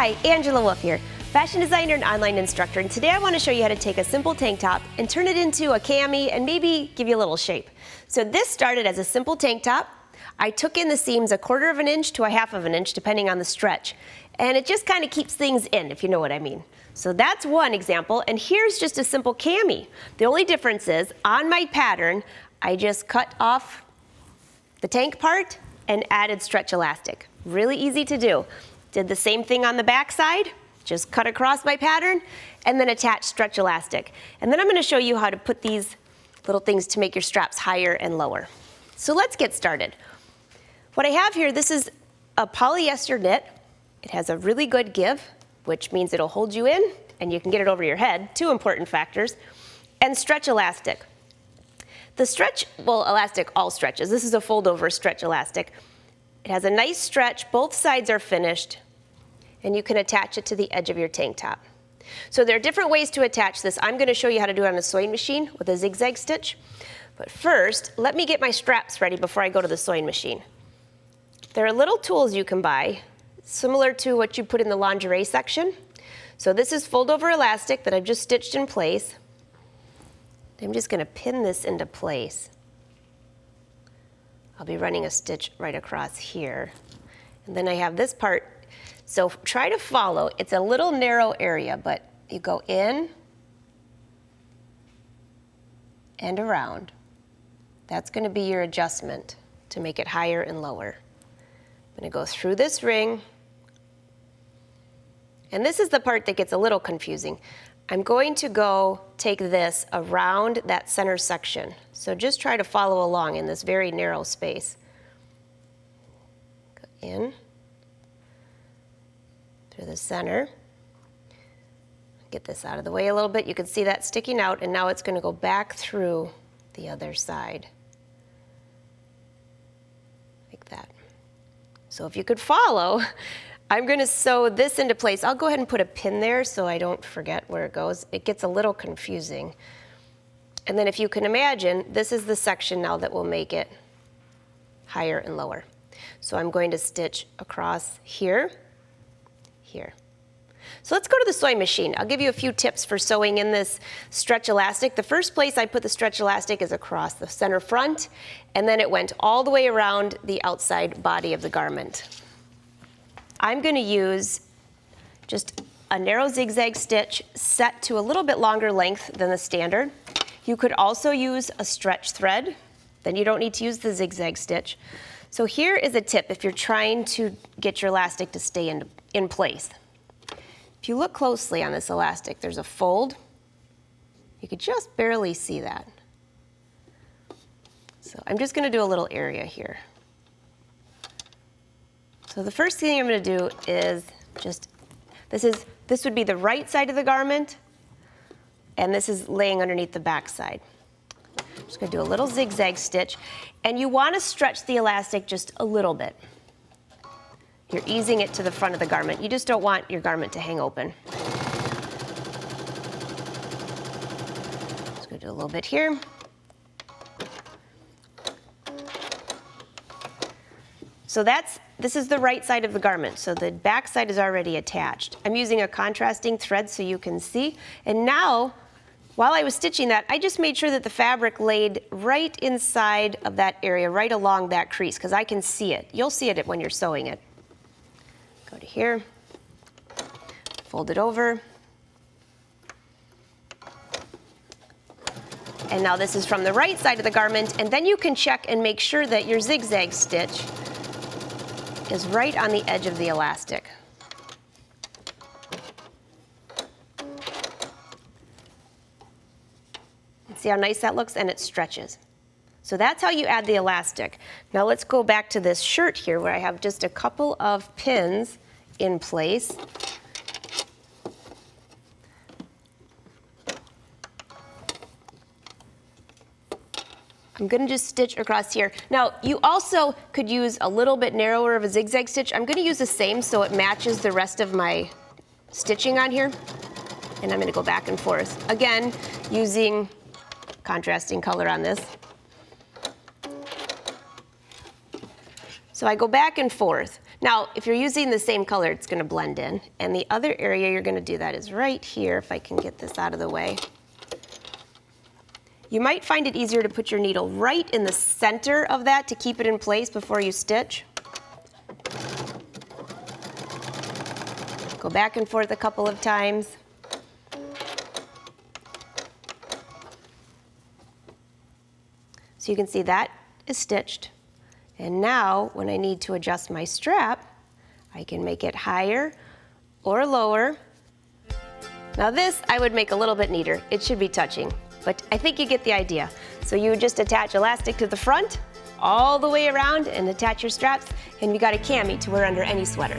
Hi, Angela Wolf here, fashion designer and online instructor, and today I want to show you how to take a simple tank top and turn it into a cami and maybe give you a little shape. So this started as a simple tank top. I took in the seams 1/4 of an inch to 1/2 of an inch depending on the stretch, and it just kind of keeps things in, if you know what I mean. So that's one example, and here's just a simple cami. The only difference is on my pattern I just cut off the tank part and added stretch elastic. Really easy to do. Did the same thing on the back side, just cut across my pattern and then attach stretch elastic. And then I'm going to show you how to put these little things to make your straps higher and lower. So let's get started. What I have here, this is a polyester knit. It has a really good give, which means it'll hold you in and you can get it over your head, 2 important factors, and stretch elastic. The stretch, well, elastic all stretches. This is a fold over stretch elastic. It has a nice stretch, both sides are finished, and you can attach it to the edge of your tank top. So there are different ways to attach this. I'm going to show you how to do it on a sewing machine with a zigzag stitch. But first, let me get my straps ready before I go to the sewing machine. There are little tools you can buy, similar to what you put in the lingerie section. So this is fold over elastic that I've just stitched in place. I'm just going to pin this into place. I'll be running a stitch right across here. And then I have this part. So try to follow. It's a little narrow area, but you go in and around. That's going to be your adjustment to make it higher and lower. I'm going to go through this ring. And this is the part that gets a little confusing. I'm going to go take this around that center section. So just try to follow along in this very narrow space. Go in through the center. Get this out of the way a little bit. You can see that sticking out, and now it's going to go back through the other side. Like that. So if you could follow, I'm going to sew this into place. I'll go ahead and put a pin there so I don't forget where it goes. It gets a little confusing. And then if you can imagine, this is the section now that will make it higher and lower. So I'm going to stitch across here, here. So let's go to the sewing machine. I'll give you a few tips for sewing in this stretch elastic. The first place I put the stretch elastic is across the center front, and then it went all the way around the outside body of the garment. I'm going to use just a narrow zigzag stitch set to a little bit longer length than the standard. You could also use a stretch thread, then you don't need to use the zigzag stitch. So here is a tip if you're trying to get your elastic to stay in place. If you look closely on this elastic, there's a fold. You could just barely see that. So I'm just going to do a little area here. So the first thing I'm going to do is just, this would be the right side of the garment, and this is laying underneath the back side. I'm just going to do a little zigzag stitch, and you want to stretch the elastic just a little bit. You're easing it to the front of the garment. You just don't want your garment to hang open. Just going to do a little bit here. So this is the right side of the garment, so the back side is already attached. I'm using a contrasting thread so you can see. And now, while I was stitching that, I just made sure that the fabric laid right inside of that area, right along that crease, because I can see it. You'll see it when you're sewing it. Go to here, fold it over. And now this is from the right side of the garment, and then you can check and make sure that your zigzag stitch is right on the edge of the elastic. See how nice that looks? And it stretches. So that's how you add the elastic. Now let's go back to this shirt here where I have just a couple of pins in place. I'm going to just stitch across here. Now, you also could use a little bit narrower of a zigzag stitch. I'm going to use the same so it matches the rest of my stitching on here. And I'm going to go back and forth. Again, using contrasting color on this. So I go back and forth. Now, if you're using the same color, it's gonna blend in. And the other area you're gonna do that is right here, if I can get this out of the way. You might find it easier to put your needle right in the center of that to keep it in place before you stitch. Go back and forth a couple of times. So you can see that is stitched. And now, when I need to adjust my strap, I can make it higher or lower. Now this, I would make a little bit neater. It should be touching, but I think you get the idea. So you would just attach elastic to the front, all the way around, and attach your straps, and you got a cami to wear under any sweater.